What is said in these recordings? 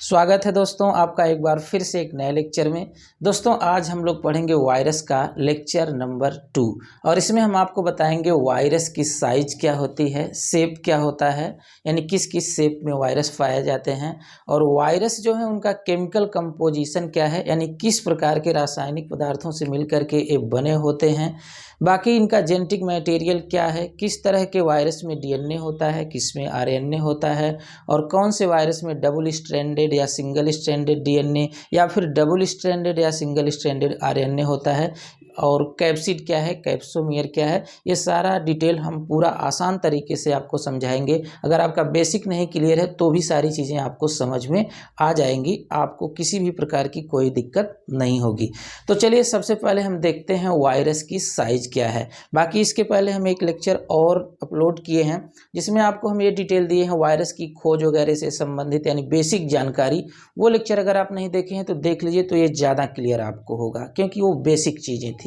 स्वागत है दोस्तों आपका एक बार फिर से एक नए लेक्चर में। दोस्तों आज हम लोग पढ़ेंगे वायरस का लेक्चर नंबर 2 और इसमें हम आपको बताएंगे वायरस की साइज क्या होती है, शेप क्या होता है, यानी किस किस शेप में वायरस पाए जाते हैं और वायरस जो है उनका केमिकल कंपोजिशन क्या है, यानी किस प्रकार के रासायनिक पदार्थों से मिलकर के ये बने होते हैं। बाकी इनका जेनेटिक मटेरियल क्या है, किस तरह के वायरस में डीएनए होता है, किस में आरएनए होता है और कौन से वायरस में डबल स्ट्रैंडेड या सिंगल स्ट्रैंडेड डीएनए या फिर डबल स्ट्रैंडेड या सिंगल स्ट्रैंडेड आरएनए होता है और कैप्सिड क्या है, कैप्सोमियर क्या है, ये सारा डिटेल हम पूरा आसान तरीके से आपको समझाएंगे। अगर आपका बेसिक नहीं क्लियर है तो भी सारी चीज़ें आपको समझ में आ जाएंगी, आपको किसी भी प्रकार की कोई दिक्कत नहीं होगी। तो चलिए सबसे पहले हम देखते हैं वायरस की साइज क्या है। बाकी इसके पहले हम एक लेक्चर और अपलोड किए हैं जिसमें आपको हम ये डिटेल दिए हैं वायरस की खोज वगैरह से संबंधित, यानी बेसिक जानकारी। वो लेक्चर अगर आप नहीं देखे हैं तो देख लीजिए, तो ये ज़्यादा क्लियर आपको होगा क्योंकि वो बेसिक चीज़ें थी।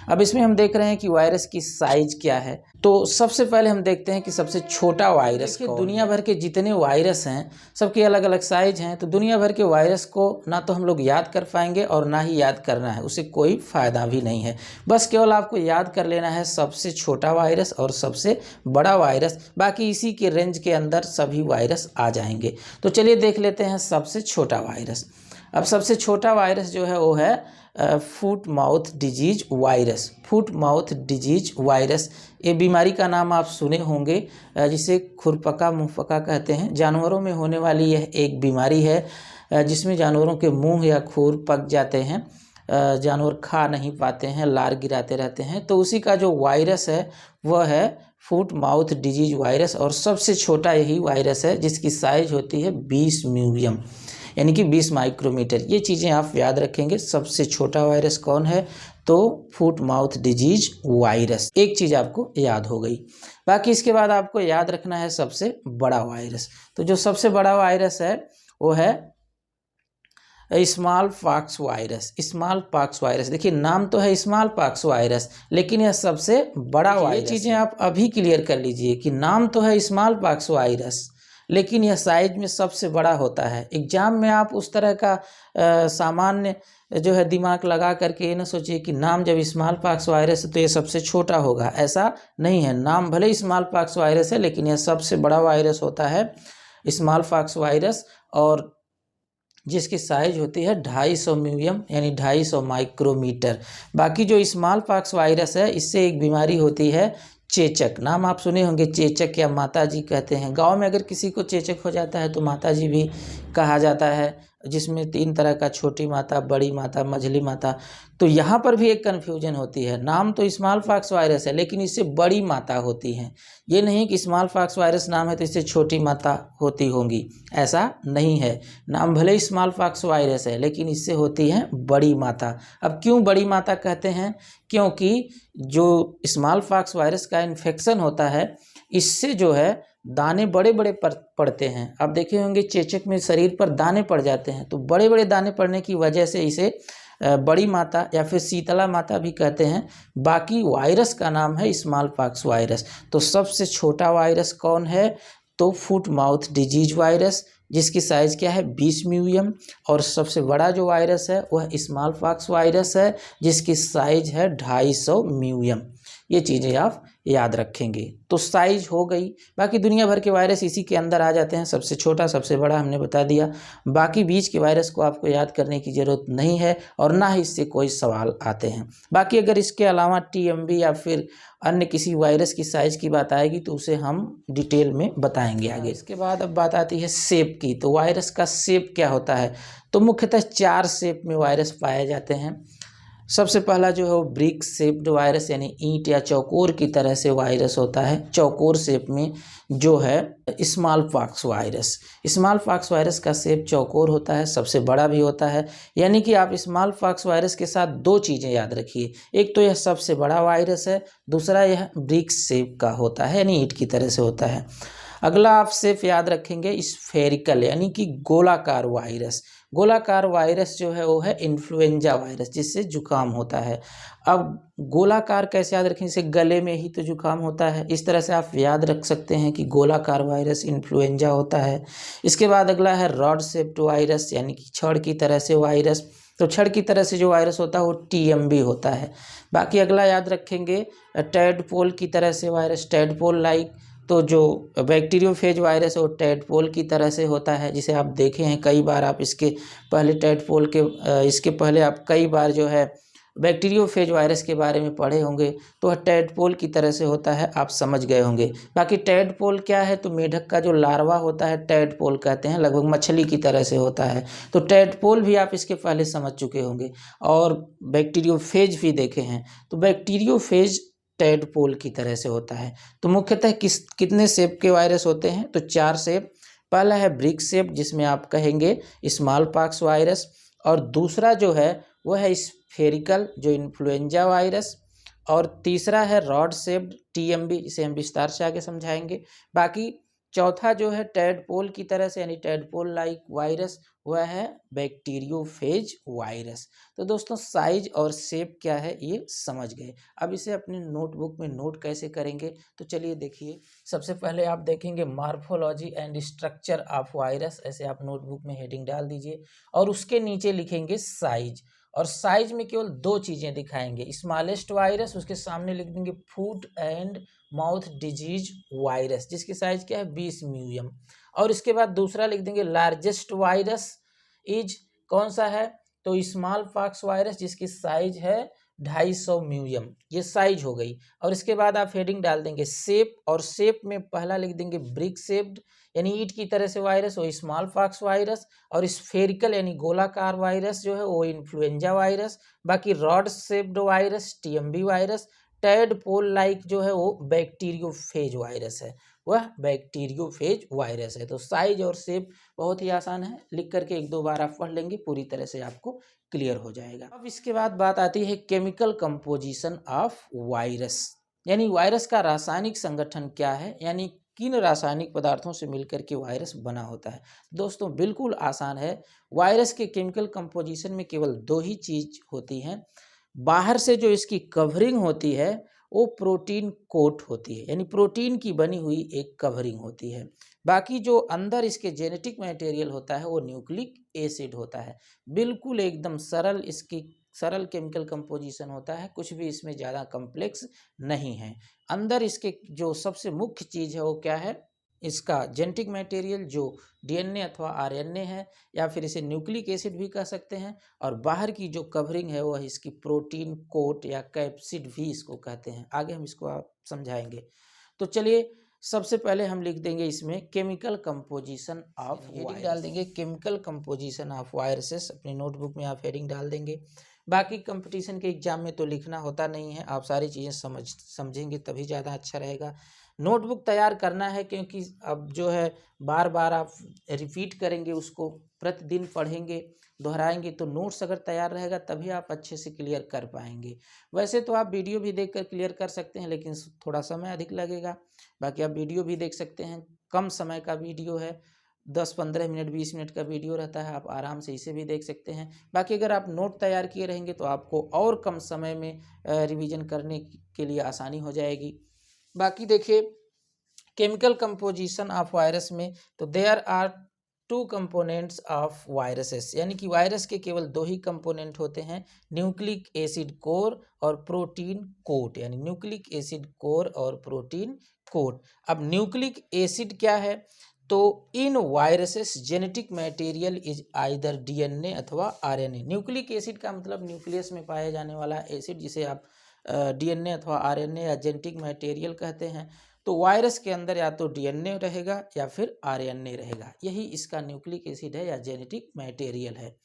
अब इसमें हम देख रहे हैं कि वायरस की साइज क्या है। तो सबसे पहले हम देखते हैं कि सबसे छोटा वायरस कौन है। दुनिया भर के जितने वायरस हैं सबकी अलग अलग साइज हैं, तो दुनिया भर के वायरस को ना तो हम लोग याद कर पाएंगे और ना ही याद करना है, उससे कोई फ़ायदा भी नहीं है। बस केवल आपको याद कर लेना है सबसे छोटा वायरस और सबसे बड़ा वायरस, बाकी इसी के रेंज के अंदर सभी वायरस आ जाएंगे। तो चलिए देख लेते हैं सबसे छोटा वायरस। अब सबसे छोटा वायरस जो है वो है foot mouth disease virus. Foot mouth disease virus, ये बीमारी का नाम आप सुने होंगे, जिसे खुरपका मुंहपका कहते हैं। जानवरों में होने वाली यह एक बीमारी है जिसमें जानवरों के मुंह या खुर पक जाते हैं, जानवर खा नहीं पाते हैं, लार गिराते रहते हैं। तो उसी का जो वायरस है वह है फुट माउथ डिजीज वायरस और सबसे छोटा यही वायरस है जिसकी साइज होती है 20 म्यूलियम, यानी कि 20 माइक्रोमीटर। ये चीज़ें आप याद रखेंगे। सबसे छोटा वायरस कौन है? तो फुट माउथ डिजीज वायरस। एक चीज़ आपको याद हो गई। बाकी इसके बाद आपको याद रखना है सबसे बड़ा वायरस। तो जो सबसे बड़ा वायरस है वो है small pox virus. Small pox virus, देखिए नाम तो है स्मॉल पॉक्स वायरस लेकिन यह सबसे बड़ा वायरस। ये चीज़ें आप अभी क्लियर कर लीजिए कि नाम तो है स्मॉल पॉक्स वायरस लेकिन यह साइज में सबसे बड़ा होता है। एग्जाम में आप उस तरह का सामान्य जो है दिमाग लगा करके ये ना सोचिए कि नाम जब स्मॉल पॉक्स वायरस है तो ये सबसे छोटा होगा, ऐसा नहीं है। नाम भले ही स्मॉल पॉक्स वायरस है लेकिन यह सबसे बड़ा वायरस होता है स्मॉल पॉक्स वायरस, और जिसकी साइज होती है 250 म्यूलियम, यानी 250 माइक्रोमीटर। बाकी जो स्मॉल पॉक्स वायरस है इससे एक बीमारी होती है चेचक। नाम आप सुने होंगे, चेचक या माताजी कहते हैं। गांव में अगर किसी को चेचक हो जाता है तो माताजी भी कहा जाता है, जिसमें 3 तरह का, छोटी माता, बड़ी माता, मझली माता। तो यहाँ पर भी एक कन्फ्यूजन होती है। नाम तो स्मॉल पॉक्स वायरस है लेकिन इससे बड़ी माता होती हैं। ये नहीं कि स्मॉल पॉक्स वायरस नाम है तो इससे छोटी माता होती होंगी, ऐसा नहीं है। नाम भले ही स्मॉल पॉक्स वायरस है लेकिन इससे होती है बड़ी माता। अब क्यों बड़ी माता कहते हैं? क्योंकि जो स्मॉल पॉक्स वायरस का इन्फेक्शन होता है इससे जो है दाने बड़े बड़े पड़ते हैं। आप देखे होंगे चेचक में शरीर पर दाने पड़ जाते हैं, तो बड़े बड़े दाने पड़ने की वजह से इसे बड़ी माता या फिर शीतला माता भी कहते हैं। बाकी वायरस का नाम है स्मॉल पॉक्स वायरस। तो सबसे छोटा वायरस कौन है? तो फुट माउथ डिजीज वायरस, जिसकी साइज़ क्या है 20 म्यूलियम। और सबसे बड़ा जो वायरस है वह स्मॉल पॉक्स वायरस है जिसकी साइज है 250 म्यूलियम। ये चीज़ें आप याद रखेंगे। तो साइज हो गई। बाकी दुनिया भर के वायरस इसी के अंदर आ जाते हैं। सबसे छोटा सबसे बड़ा हमने बता दिया। बाकी बीच के वायरस को आपको याद करने की ज़रूरत नहीं है और ना ही इससे कोई सवाल आते हैं। बाकी अगर इसके अलावा टीएमवी या फिर अन्य किसी वायरस की साइज़ की बात आएगी तो उसे हम डिटेल में बताएंगे आगे। इसके बाद अब बात आती है शेप की। तो वायरस का शेप क्या होता है? तो मुख्यतः 4 शेप में वायरस पाए जाते हैं। सबसे पहला जो है वो ब्रिक शेप्ड वायरस, यानी ईंट या चौकोर की तरह से वायरस होता है। चौकोर शेप में जो है small pox virus. Small pox virus का शेप चौकोर होता है, सबसे बड़ा भी होता है। यानी कि आप स्मॉल पॉक्स वायरस के साथ 2 चीज़ें याद रखिए। एक तो यह सबसे बड़ा वायरस है, दूसरा यह ब्रिक शेप का होता है, यानी ईंट की तरह से होता है। अगला आप सिर्फ याद रखेंगे स्फेरिकल यानी कि गोलाकार वायरस। गोलाकार वायरस जो है वो है इन्फ्लुएंजा वायरस, जिससे जुकाम होता है। अब गोलाकार कैसे याद रखें, जैसे गले में ही तो जुकाम होता है, इस तरह से आप याद रख सकते हैं कि गोलाकार वायरस इन्फ्लुएंजा होता है। इसके बाद अगला है रॉड शेप्ड वायरस यानी कि छड़ की तरह से वायरस। तो छड़ की तरह से जो वायरस होता है वो टीएमबी होता है। बाकी अगला याद रखेंगे टैडपोल की तरह से वायरस, टैडपोल लाइक। तो जो बैक्टीरियोफेज वायरस है वो टैडपोल की तरह से होता है, जिसे आप देखे हैं कई बार। आप इसके पहले टैडपोल के इसके पहले आप कई बार जो है बैक्टीरियोफेज वायरस के बारे में पढ़े होंगे। तो वह टैडपोल की तरह से होता है, आप समझ गए होंगे। बाकी टैडपोल क्या है, तो मेढक का जो लार्वा होता है टैडपोल कहते हैं, लगभग मछली की तरह से होता है। तो टैडपोल भी आप इसके पहले समझ चुके होंगे। और बैक्टीरियोफेज भी देखे हैं, तो बैक्टीरियोफेज टैडपोल की तरह से होता है। तो मुख्यतः कितने शेप के वायरस होते हैं, तो 4 शेप। पहला है ब्रिक शेप, जिसमें आप कहेंगे स्मॉल पॉक्स वायरस। और दूसरा जो है वह है स्फेरिकल, जो इन्फ्लुएंजा वायरस। और तीसरा है रॉड शेप्ड टीएमबी, इसे हम विस्तार से आगे समझाएंगे। बाकी चौथा जो है टैडपोल की तरह से यानी टैडपोल लाइक वायरस, वह है बैक्टीरियोफेज वायरस। तो दोस्तों साइज और शेप क्या है ये समझ गए। अब इसे अपनी नोटबुक में नोट कैसे करेंगे, तो चलिए देखिए। सबसे पहले आप देखेंगे morphology and structure of virus, ऐसे आप नोटबुक में हेडिंग डाल दीजिए और उसके नीचे लिखेंगे साइज। और साइज में केवल 2 चीज़ें दिखाएंगे, स्मॉलेस्ट वायरस, उसके सामने लिख देंगे food and mouth disease virus, जिसकी साइज क्या है 20 म्यूएम। और इसके बाद दूसरा लिख देंगे लार्जेस्ट वायरस इज, कौन सा है, तो स्मॉल पॉक्स वायरस, जिसकी साइज है 250 म्यूएम। ये साइज हो गई। और इसके बाद आप हेडिंग डाल देंगे शेप, और शेप में पहला लिख देंगे ब्रिक शेप्ड यानी ईंट की तरह से वायरस, वो स्मॉल पॉक्स वायरस। और स्फेरिकल यानी गोलाकार वायरस जो है वो इन्फ्लुएंजा वायरस। बाकी rod shaped virus TMB virus. Tadpole like जो है वो बैक्टीरियोफेज वायरस है, वह बैक्टीरियोफेज वायरस है। तो साइज और शेप बहुत ही आसान है, लिख करके 1-2 बार आप पढ़ लेंगे, पूरी तरह से आपको क्लियर हो जाएगा। अब इसके बाद बात आती है केमिकल कंपोजिशन ऑफ वायरस, यानी वायरस का रासायनिक संगठन क्या है, यानी किन रासायनिक पदार्थों से मिलकर के वायरस बना होता है। दोस्तों बिल्कुल आसान है। वायरस के केमिकल कंपोजिशन में केवल 2 ही चीज होती हैं। बाहर से जो इसकी कवरिंग होती है वो प्रोटीन कोट होती है, यानी प्रोटीन की बनी हुई एक कवरिंग होती है। बाकी जो अंदर इसके जेनेटिक मटेरियल होता है वो न्यूक्लिक एसिड होता है। बिल्कुल एकदम सरल इसकी सरल केमिकल कंपोजिशन होता है, कुछ भी इसमें ज़्यादा कॉम्प्लेक्स नहीं है। अंदर इसके जो सबसे मुख्य चीज़ है वो क्या है, इसका जेनेटिक मटेरियल जो डीएनए अथवा आरएनए है, या फिर इसे न्यूक्लिक एसिड भी कह सकते हैं। और बाहर की जो कवरिंग है वह इसकी प्रोटीन कोट या कैप्सिड भी इसको कहते हैं। आगे हम इसको आप समझाएंगे। तो चलिए सबसे पहले हम लिख देंगे इसमें केमिकल कंपोजिशन ऑफ हेडिंग डाल देंगे केमिकल कंपोजिशन ऑफ वायरसेस। अपनी नोटबुक में आप हेडिंग डाल देंगे। बाकी कंपटीशन के एग्जाम में तो लिखना होता नहीं है, आप सारी चीज़ें समझेंगे तभी ज़्यादा अच्छा रहेगा। नोटबुक तैयार करना है, क्योंकि अब जो है बार बार आप रिपीट करेंगे, उसको प्रतिदिन पढ़ेंगे, दोहराएंगे, तो नोट्स अगर तैयार रहेगा तभी आप अच्छे से क्लियर कर पाएंगे। वैसे तो आप वीडियो भी देखकर क्लियर कर सकते हैं, लेकिन थोड़ा समय अधिक लगेगा। बाकी आप वीडियो भी देख सकते हैं, कम समय का वीडियो है, 10-15 मिनट 20 मिनट का वीडियो रहता है, आप आराम से इसे भी देख सकते हैं। बाकी अगर आप नोट तैयार किए रहेंगे तो आपको और कम समय में रिवीजन करने के लिए आसानी हो जाएगी। बाकी देखिए केमिकल कंपोजिशन ऑफ वायरस में, तो there are 2 components of viruses, यानी कि वायरस के केवल 2 ही कंपोनेंट होते हैं, न्यूक्लिक एसिड कोर और प्रोटीन कोट, यानी न्यूक्लिक एसिड कोर और प्रोटीन कोट। अब न्यूक्लिक एसिड क्या है, तो in viruses genetic material is either DNA अथवा आरएनए। न्यूक्लिक एसिड का मतलब न्यूक्लियस में पाया जाने वाला एसिड, जिसे आप डीएनए अथवा आरएनए या जेनेटिक मटेरियल कहते हैं। तो वायरस के अंदर या तो डीएनए रहेगा या फिर आरएनए रहेगा, यही इसका न्यूक्लिक एसिड है या जेनेटिक मटेरियल है।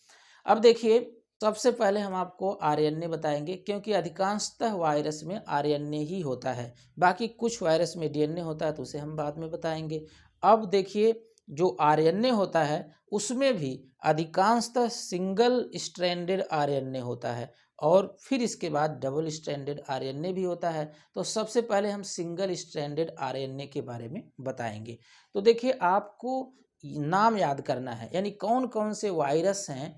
अब देखिए सबसे पहले हम आपको आरएनए बताएंगे, क्योंकि अधिकांशतः वायरस में आरएनए ही होता है। बाकी कुछ वायरस में डीएनए होता है, तो उसे हम बाद में बताएंगे। अब देखिए जो आरएनए होता है उसमें भी अधिकांशतः सिंगल स्ट्रैंडेड आरएनए होता है और फिर इसके बाद डबल स्ट्रैंडेड आरएनए भी होता है। तो सबसे पहले हम सिंगल स्ट्रैंडेड आरएनए के बारे में बताएंगे। तो देखिए, आपको नाम याद करना है, यानी कौन कौन से वायरस हैं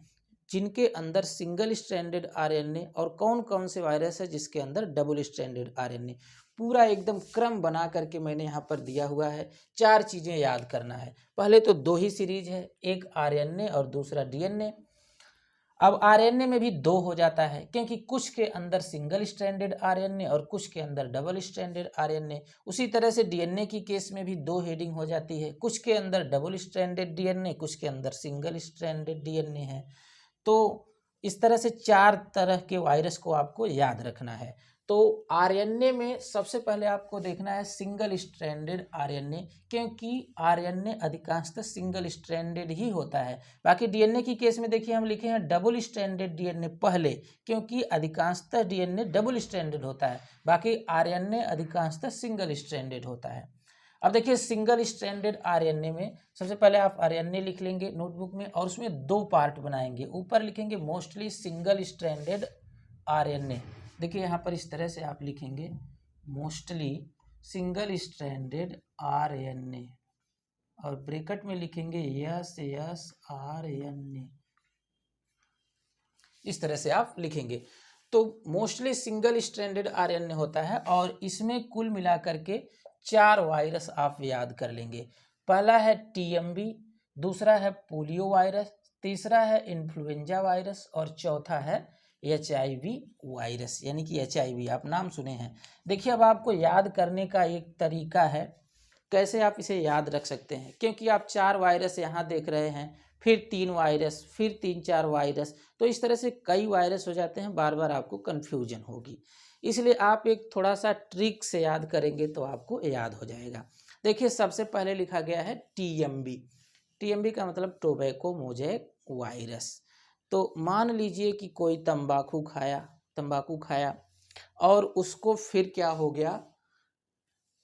जिनके अंदर सिंगल स्ट्रैंडेड आरएनए और कौन कौन से वायरस है जिसके अंदर डबल स्ट्रैंडेड आरएनए। पूरा एकदम क्रम बना करके मैंने यहाँ पर दिया हुआ है। 4 चीज़ें याद करना है। पहले तो 2 ही सीरीज है, एक आरएनए और दूसरा डीएनए। अब आरएनए में भी 2 हो जाता है क्योंकि कुछ के अंदर सिंगल स्ट्रैंडेड आरएनए और कुछ के अंदर डबल स्ट्रैंडेड आरएनए। उसी तरह से डीएनए की केस में भी 2 हेडिंग हो जाती है, कुछ के अंदर डबल स्ट्रैंडेड डीएनए, कुछ के अंदर सिंगल स्ट्रैंडेड डीएनए है। तो इस तरह से 4 तरह के वायरस को आपको याद रखना है। तो आरएनए में सबसे पहले आपको देखना है सिंगल स्ट्रैंडेड आरएनए, क्योंकि आरएनए अधिकांशतः सिंगल स्ट्रैंडेड ही होता है। बाकी डीएनए की केस में देखिए हम लिखे हैं डबल स्ट्रैंडेड डीएनए पहले, क्योंकि अधिकांशतः डीएनए डबल स्ट्रैंडेड होता है, बाकी आरएनए अधिकांशतः सिंगल स्ट्रैंडेड होता है। अब देखिए, सिंगल स्ट्रैंडेड आरएनए में सबसे पहले आप आरएनए लिख लेंगे नोटबुक में और उसमें 2 पार्ट बनाएंगे। ऊपर लिखेंगे मोस्टली सिंगल स्ट्रैंडेड आरएनए। देखिए यहाँ पर इस तरह से आप लिखेंगे मोस्टली सिंगल स्ट्रैंडेड आरएनए और ब्रैकेट में लिखेंगे यस आरएनए। इस तरह से आप लिखेंगे। तो मोस्टली सिंगल स्ट्रैंडेड आरएनए होता है और इसमें कुल मिलाकर के 4 वायरस आप याद कर लेंगे। पहला है टीएमबी, दूसरा है पोलियो वायरस, तीसरा है इन्फ्लुएंजा वायरस और चौथा है एचआईवी वायरस, यानी कि एचआईवी आप नाम सुने हैं। देखिए, अब आपको याद करने का एक तरीका है कैसे आप इसे याद रख सकते हैं, क्योंकि आप 4 वायरस यहाँ देख रहे हैं, फिर 3 वायरस, फिर 3-4 वायरस, तो इस तरह से कई वायरस हो जाते हैं, बार बार आपको कन्फ्यूजन होगी। इसलिए आप एक थोड़ा सा ट्रिक से याद करेंगे तो आपको याद हो जाएगा। देखिए, सबसे पहले लिखा गया है टीएमबी। टीएमबी का मतलब टोबैको मोज़ेक वायरस। तो मान लीजिए कि कोई तंबाकू खाया और उसको फिर क्या हो गया,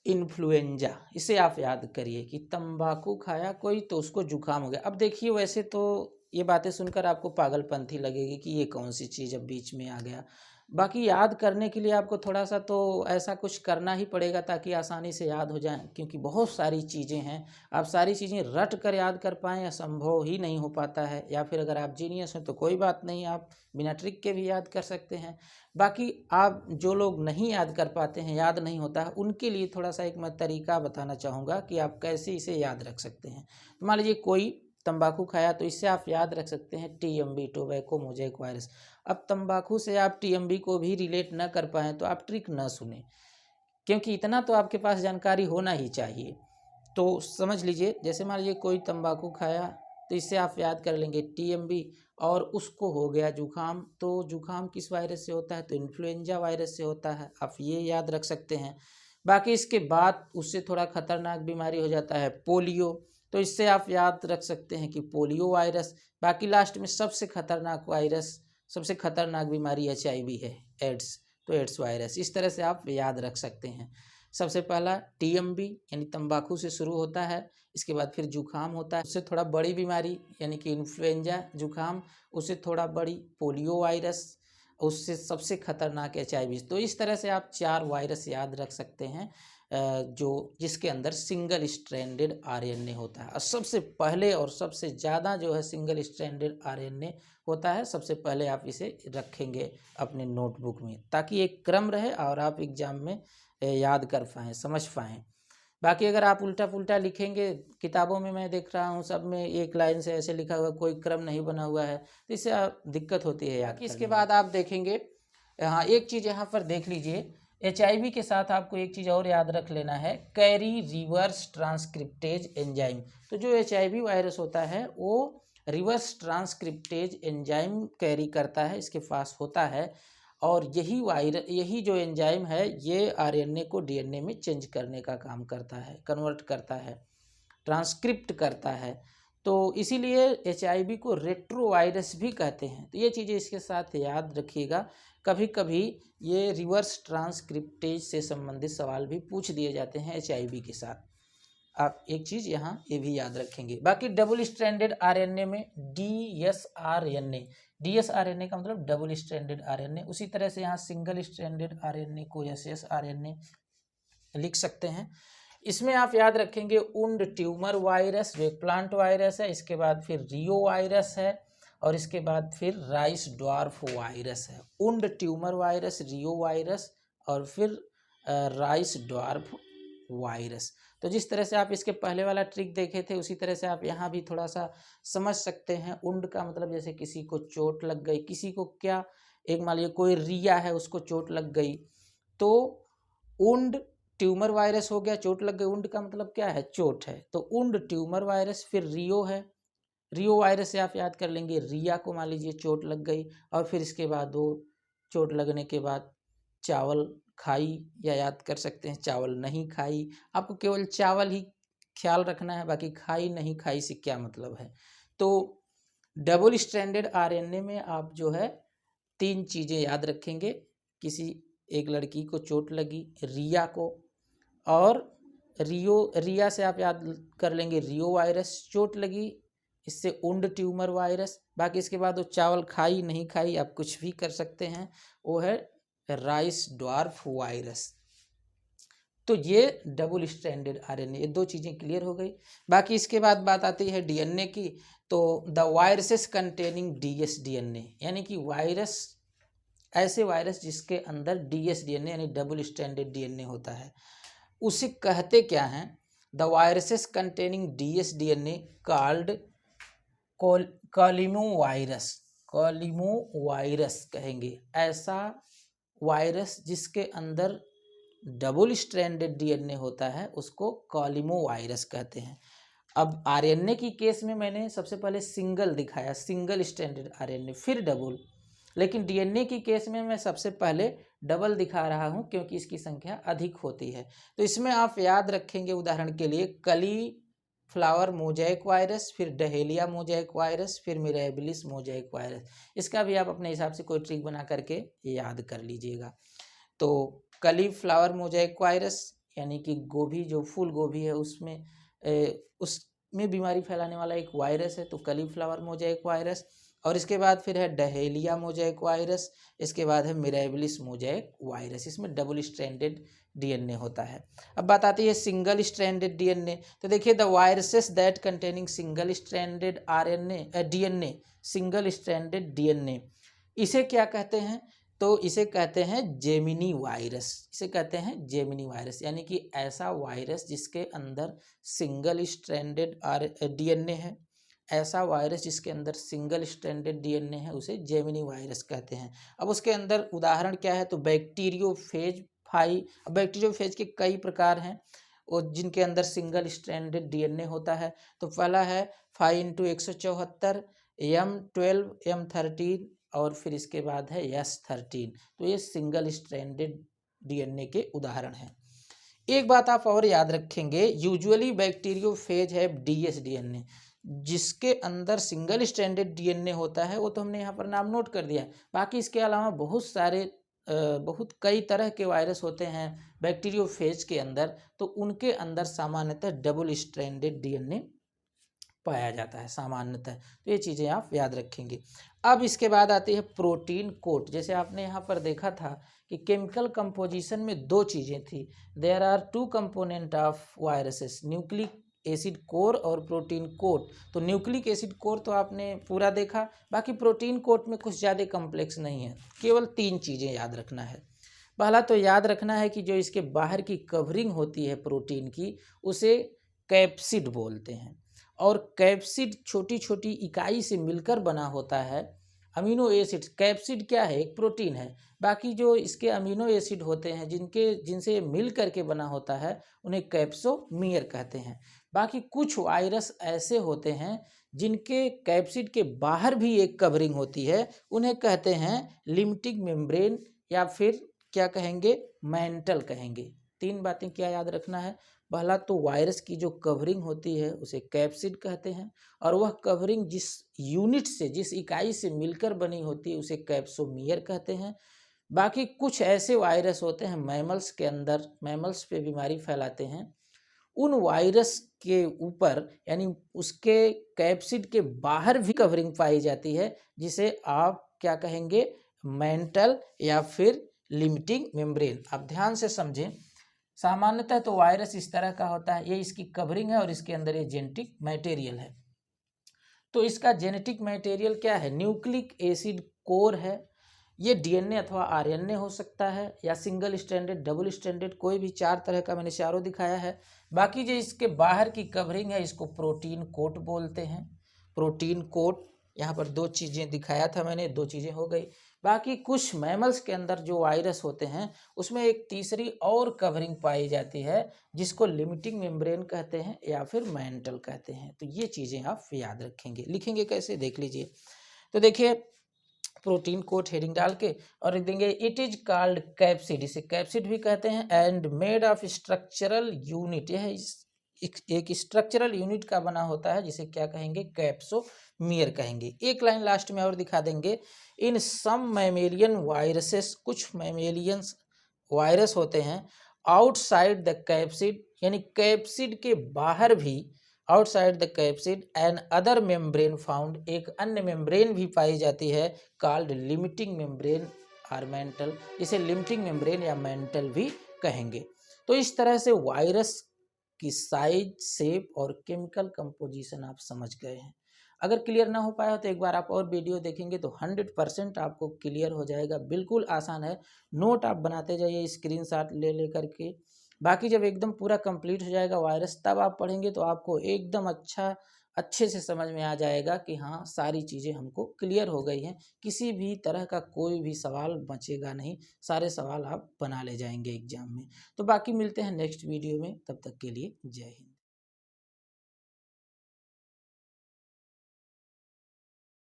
इन्फ्लुएंजा। इसे आप याद करिए कि तंबाकू खाया कोई तो उसको जुकाम हो गया। अब देखिए, वैसे तो ये बातें सुनकर आपको पागलपंथी लगेगी कि ये कौन सी चीज़ अब बीच में आ गया। बाकी याद करने के लिए आपको थोड़ा सा तो ऐसा कुछ करना ही पड़ेगा ताकि आसानी से याद हो जाए, क्योंकि बहुत सारी चीज़ें हैं। आप सारी चीज़ें रट कर याद कर पाएँ या संभव ही नहीं हो पाता है, या फिर अगर आप जीनियस हैं तो कोई बात नहीं, आप बिना ट्रिक के भी याद कर सकते हैं। बाकी आप जो लोग नहीं याद कर पाते हैं, याद नहीं होता है, उनके लिए थोड़ा सा एक मैं तरीका बताना चाहूँगा कि आप कैसे इसे याद रख सकते हैं। मान लीजिए कोई तंबाकू खाया तो इससे आप याद रख सकते हैं टीएमबी, टोबैको मोज़ेक वायरस। अब तंबाकू से आप टीएमबी को भी रिलेट न कर पाएँ तो आप ट्रिक न सुने, क्योंकि इतना तो आपके पास जानकारी होना ही चाहिए। तो समझ लीजिए, जैसे मान लीजिए कोई तंबाकू खाया तो इससे आप याद कर लेंगे टीएमबी और उसको हो गया जुकाम। तो जुकाम किस वायरस से होता है, तो इन्फ्लुएंजा वायरस से होता है, आप ये याद रख सकते हैं। बाकी इसके बाद उससे थोड़ा खतरनाक बीमारी हो जाता है पोलियो, तो इससे आप याद रख सकते हैं कि पोलियो वायरस। बाकी लास्ट में सबसे खतरनाक वायरस, सबसे खतरनाक बीमारी एचआईवी है, एड्स, तो एड्स वायरस। इस तरह से आप याद रख सकते हैं। सबसे पहला टीएमबी यानी तंबाकू से शुरू होता है, इसके बाद फिर जुकाम होता है, उससे थोड़ा बड़ी बीमारी यानी कि इन्फ्लुएंजा जुकाम, उससे थोड़ा बड़ी पोलियो वायरस, उससे सबसे खतरनाक एचआईवी। तो इस तरह से आप 4 वायरस याद रख सकते हैं जो जिसके अंदर सिंगल स्ट्रैंडेड आरएनए होता है। और सबसे पहले और सबसे ज़्यादा जो है सिंगल स्ट्रैंडेड आरएनए होता है, सबसे पहले आप इसे रखेंगे अपने नोटबुक में ताकि एक क्रम रहे और आप एग्जाम में याद कर पाएँ, समझ पाएँ। बाकी अगर आप उल्टा पुल्टा लिखेंगे, किताबों में मैं देख रहा हूँ सब में एक लाइन से ऐसे लिखा हुआ, कोई क्रम नहीं बना हुआ है, तो इससे दिक्कत होती है याद। इसके बाद आप देखेंगे, हाँ एक चीज़ यहाँ पर देख लीजिए, एचआईवी के साथ आपको एक चीज़ और याद रख लेना है, कैरी रिवर्स ट्रांसक्रिप्टेज एंजाइम। तो जो एचआईवी वायरस होता है वो रिवर्स ट्रांसक्रिप्टेज एंजाइम कैरी करता है, इसके पास होता है, और यही जो एंजाइम है ये आरएनए को डीएनए में चेंज करने का काम करता है, कन्वर्ट करता है, ट्रांसक्रिप्ट करता है। तो इसीलिए एचआईवी को रेट्रोवायरस भी कहते हैं। तो ये चीज़ें इसके साथ याद रखिएगा। कभी कभी ये रिवर्स ट्रांसक्रिप्टेज से संबंधित सवाल भी पूछ दिए जाते हैं एचआईवी के साथ। आप एक चीज़ यहाँ ये भी याद रखेंगे। बाकी डबल स्ट्रैंडेड आरएनए में डीएसआरएनए, डीएसआरएनए का मतलब डबल स्ट्रैंडेड आरएनए। उसी तरह से यहाँ सिंगल स्ट्रैंडेड आरएनए को एसएसआरएनए लिख सकते हैं। इसमें आप याद रखेंगे उंड ट्यूमर वायरस जो एक प्लांट वायरस है, इसके बाद फिर रियो वायरस है और इसके बाद फिर राइस ड्वार्फ वायरस है। उंड ट्यूमर वायरस, रियो वायरस और फिर राइस ड्वार्फ वायरस। तो जिस तरह से आप इसके पहले वाला ट्रिक देखे थे उसी तरह से आप यहाँ भी थोड़ा सा समझ सकते हैं। उंड का मतलब जैसे किसी को चोट लग गई, किसी को क्या, एक मान लीजिए कोई रिया है उसको चोट लग गई तो उंड ट्यूमर वायरस हो गया, चोट लग गई, उंड का मतलब क्या है, चोट है, तो उंड ट्यूमर वायरस। फिर रियो है, रियो वायरस से आप याद कर लेंगे रिया को मान लीजिए चोट लग गई और फिर इसके बाद वो चोट लगने के बाद चावल खाई, या याद कर सकते हैं चावल नहीं खाई। आपको केवल चावल ही ख्याल रखना है, बाकी खाई नहीं खाई से क्या मतलब है। तो डबल स्ट्रैंडेड आरएनए में आप जो है 3 चीज़ें याद रखेंगे। किसी एक लड़की को चोट लगी रिया को, और रिया से आप याद कर लेंगे रियो वायरस, चोट लगी इससे उंड ट्यूमर वायरस। बाकी इसके बाद वो चावल खाई नहीं खाई आप कुछ भी कर सकते हैं, वो है राइस ड्वार्फ वायरस। तो ये डबल स्ट्रैंडेड आरएनए, ये 2 चीज़ें क्लियर हो गई। बाकी इसके बाद बात आती है डीएनए की। तो the viruses containing DS DNA, यानी कि वायरस, ऐसे वायरस जिसके अंदर डीएस डीएनए यानी डबल स्ट्रैंडेड डीएनए होता है, उसे कहते क्या हैं, the viruses containing DS DNA called caulimovirus, caulimovirus कहेंगे। ऐसा वायरस जिसके अंदर डबल स्ट्रैंडेड डीएनए होता है उसको कॉलिमो वायरस कहते हैं। अब आरएनए की केस में मैंने सबसे पहले सिंगल दिखाया, सिंगल स्ट्रैंडेड आरएनए, फिर डबल, लेकिन डीएनए की केस में मैं सबसे पहले डबल दिखा रहा हूं क्योंकि इसकी संख्या अधिक होती है। तो इसमें आप याद रखेंगे उदाहरण के लिए कली फ्लावर मोजैक वायरस, फिर डहेलिया मोजैक वायरस, फिर मिराबिलिस मोजैक वायरस। इसका भी आप अपने हिसाब से कोई ट्रिक बना करके याद कर लीजिएगा। तो कली फ्लावर मोजैक वायरस यानी कि गोभी, जो फूल गोभी है उसमें बीमारी फैलाने वाला एक वायरस है, तो कली फ्लावर मोजैक वायरस। और इसके बाद फिर है डहेलिया मोजैक वायरस, इसके बाद है मिराबिलिस मोजैक वायरस। इसमें डबल स्ट्रैंडेड डीएनए होता है। अब बात आती है सिंगल स्ट्रैंडेड डीएनए। तो देखिए the viruses that containing single stranded RNA DNA, single stranded DNA, इसे क्या कहते हैं, तो इसे कहते हैं जेमिनी वायरस। इसे कहते हैं जेमिनी वायरस, यानी कि ऐसा वायरस जिसके अंदर सिंगल स्ट्रैंडेड डीएनए है, ऐसा वायरस जिसके अंदर सिंगल स्ट्रैंडेड डीएनए है उसे जेमिनी वायरस कहते हैं। अब उसके अंदर उदाहरण क्या है, तो बैक्टीरियोफेज फाई। अब बैक्टीरियोफेज के कई प्रकार हैं और जिनके अंदर सिंगल स्ट्रैंडेड डीएनए होता है। तो पहला है 5x174, M12, M13 और फिर इसके बाद है S13। तो ये सिंगल स्ट्रैंडेड डीएनए के उदाहरण हैं। एक बात आप और याद रखेंगे, यूजुअली बैक्टीरियोफेज है डीएस डीएनए, जिसके अंदर सिंगल स्ट्रैंडेड डीएनए होता है वो तो हमने यहाँ पर नाम नोट कर दिया है। बाकी इसके अलावा बहुत कई तरह के वायरस होते हैं बैक्टीरियोफेज के अंदर, तो उनके अंदर सामान्यतः डबल स्ट्रैंडेड डीएनए पाया जाता है सामान्यतः। तो ये चीज़ें आप याद रखेंगे। अब इसके बाद आती है प्रोटीन कोट। जैसे आपने यहाँ पर देखा था कि केमिकल कंपोजिशन में 2 चीज़ें थी, there are 2 component of viruses, nucleic acid core और प्रोटीन कोट। तो न्यूक्लिक एसिड कोर तो आपने पूरा देखा, बाकी प्रोटीन कोट में कुछ ज़्यादा कम्प्लेक्स नहीं है, केवल 3 चीज़ें याद रखना है। पहला तो याद रखना है कि जो इसके बाहर की कवरिंग होती है प्रोटीन की, उसे कैप्सिड बोलते हैं, और कैप्सिड छोटी छोटी इकाई से मिलकर बना होता है। अमीनो एसिड, कैप्सिड क्या है, एक प्रोटीन है, बाकी जो इसके अमीनो एसिड होते हैं जिनसे मिल करके बना होता है उन्हें कैप्सोमियर कहते हैं। बाकी कुछ वायरस ऐसे होते हैं जिनके कैप्सिड के बाहर भी एक कवरिंग होती है, उन्हें कहते हैं लिमिटिंग मेम्ब्रेन, या फिर क्या कहेंगे, मैंटल कहेंगे। 3 बातें क्या याद रखना है, पहला तो वायरस की जो कवरिंग होती है उसे कैप्सिड कहते हैं, और वह कवरिंग जिस यूनिट से, जिस इकाई से मिलकर बनी होती है उसे कैप्सोमियर कहते हैं। बाकी कुछ ऐसे वायरस होते हैं मैमल्स के अंदर, मैमल्स पे बीमारी फैलाते हैं, उन वायरस के ऊपर यानी उसके कैप्सिड के बाहर भी कवरिंग पाई जाती है, जिसे आप क्या कहेंगे, मेंटल या फिर लिमिटिंग मेम्ब्रेन। आप ध्यान से समझें, सामान्यतः तो वायरस इस तरह का होता है, ये इसकी कवरिंग है और इसके अंदर ये जेनेटिक मटेरियल है। तो इसका जेनेटिक मटेरियल क्या है, न्यूक्लिक एसिड कोर है। ये डीएनए अथवा आरएनए हो सकता है, या सिंगल स्ट्रैंडेड, डबल स्ट्रैंडेड, कोई भी 4 तरह का मैंने चारों दिखाया है। बाकी जो इसके बाहर की कवरिंग है इसको प्रोटीन कोट बोलते हैं। प्रोटीन कोट, यहाँ पर 2 चीज़ें दिखाया था मैंने, 2 चीज़ें हो गई। बाकी कुछ मैमल्स के अंदर जो वायरस होते हैं उसमें एक तीसरी और कवरिंग पाई जाती है, जिसको लिमिटिंग मेम्ब्रेन कहते हैं या फिर मेंटल कहते हैं। तो ये चीज़ें आप याद रखेंगे। लिखेंगे कैसे, देख लीजिए। तो देखिए, प्रोटीन कोट हेडिंग डाल के और लिख देंगे इट इज कॉल्ड कैप्सिड, इसे कैप्सिड भी कहते हैं, and made of structural unit, यह एक स्ट्रक्चरल यूनिट का बना होता है, जिसे क्या कहेंगे, कैप्सोमियर कहेंगे। एक लाइन लास्ट में और दिखा देंगे, इन सम मैमेलियन वायरसेस, कुछ मैमेलियंस वायरस होते हैं आउटसाइड द कैप्सिड, यानी कैप्सिड के बाहर भी, outside the capsid and other membrane found, एक अन्य मेम्ब्रेन भी पाई जाती है, कॉल्ड लिमिटिंग मेम्ब्रेन और मेंटल, इसे लिमिटिंग मेम्ब्रेन या मेंटल भी कहेंगे। तो इस तरह से वायरस की साइज, शेप और केमिकल कंपोजिशन आप समझ गए हैं। अगर क्लियर ना हो पाया तो एक बार आप और वीडियो देखेंगे तो 100% आपको क्लियर हो जाएगा। बिल्कुल आसान है, नोट आप बनाते जाइए स्क्रीनशॉट ले ले करके। बाकी जब एकदम पूरा कंप्लीट हो जाएगा वायरस, तब आप पढ़ेंगे तो आपको एकदम अच्छे से समझ में आ जाएगा कि हाँ, सारी चीज़ें हमको क्लियर हो गई हैं। किसी भी तरह का कोई भी सवाल बचेगा नहीं, सारे सवाल आप बना ले जाएंगे एग्जाम में। तो बाकी मिलते हैं नेक्स्ट वीडियो में, तब तक के लिए जय हिंद।